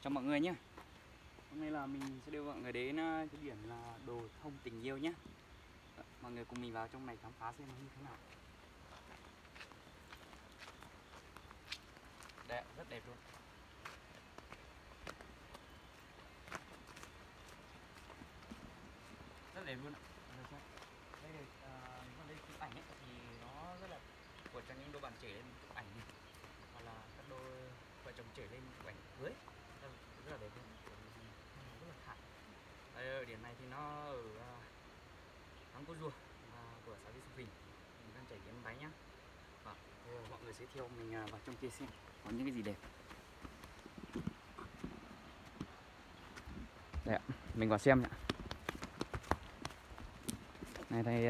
Chào mọi người nhé. Hôm nay là mình sẽ đưa mọi người đến cái điểm là Đồ Thông Tình Yêu nhé. Mọi người cùng mình vào trong này khám phá xem nó như thế nào. Đẹp, rất đẹp luôn. Rất đẹp luôn ạ. Đây là đây chụp ảnh ấy, thì nó rất là của cho những đôi bạn trẻ lên chụp ảnh này, hoặc là các đôi vợ chồng trẻ lên chụp ảnh cưới. Rất là đẹp luôn. Rất là thẳng. Đây, điểm này thì nó ở Thắng Cô Rùa của xã Vị Xu Phình. Mình đang trải nghiệm váy nhá. Mọi người giới thiệu mình vào trong kia xem có những cái gì đẹp. Đây ạ, mình vào xem nhá. Này thì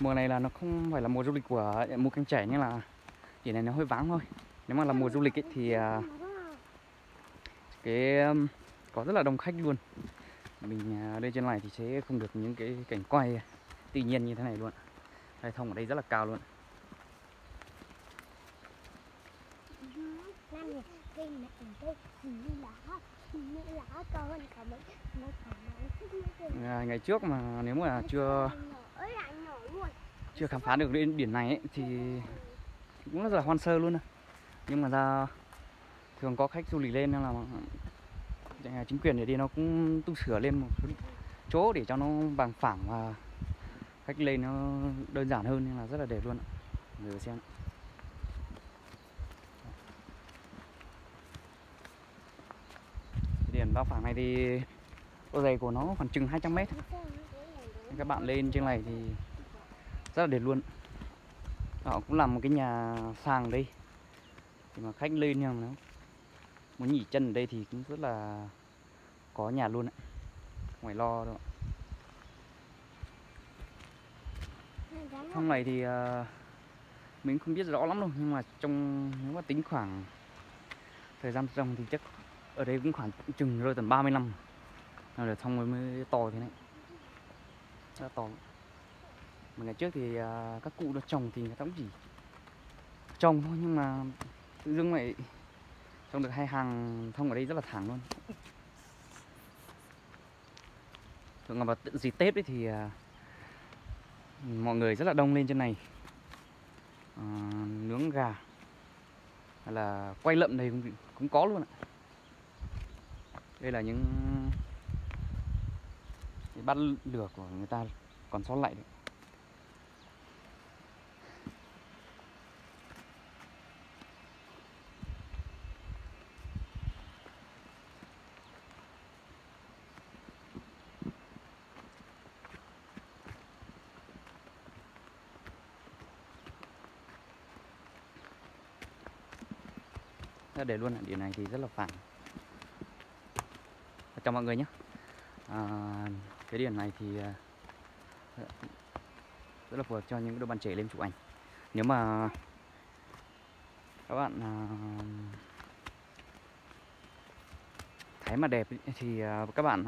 mùa này là nó không phải là mùa du lịch của Mù Căng Chải, nhưng là điểm này nó hơi vắng thôi. Nếu mà là mùa du lịch ấy, thì có rất là đông khách luôn. Mình lên trên này thì sẽ không được những cái cảnh quay tự nhiên như thế này luôn. Đây, thông ở đây rất là cao luôn. Ngày trước mà nếu mà chưa khám phá được đến điểm này ấy, thì cũng rất là hoang sơ luôn. Nhưng mà ra thường có khách du lịch lên, nên là chính quyền để đi nó cũng tu sửa lên một chỗ để cho nó bằng phẳng và khách lên nó đơn giản hơn, nên là rất là đẹp luôn. Người xem điểm bao phẳng này thì độ dày của nó khoảng chừng 200 m. Các bạn lên trên này thì rất là đẹp luôn. Họ cũng làm một cái nhà sàn ở đây thì mà khách lên, nhưng mà nó muốn nghỉ chân ở đây thì cũng rất là có nhà luôn ạ, không phải lo đâu ạ. Trong này thì mình không biết rõ lắm đâu, nhưng mà nếu mà tính khoảng thời gian trồng thì chắc ở đây cũng khoảng chừng rơi tầm 30 năm rồi xong mới to thế này, rất là to. Mà ngày trước thì các cụ nó trồng thì người ta cũng chỉ trồng thôi, nhưng mà tự dưng lại trồng được 2 hàng thông ở đây rất là thẳng luôn. Thường là vào dịp Tết ấy thì mọi người rất là đông lên trên này, nướng gà hay là quay lợn đây cũng có luôn ạ. Đây là những cái bát lửa của người ta còn sót lại đấy. Để luôn ạ, điểm này thì rất là phẳng. Chào mọi người nhé. Cái điểm này thì rất là phù hợp cho những đôi bạn trẻ lên chụp ảnh. Nếu mà các bạn thấy mà đẹp thì các bạn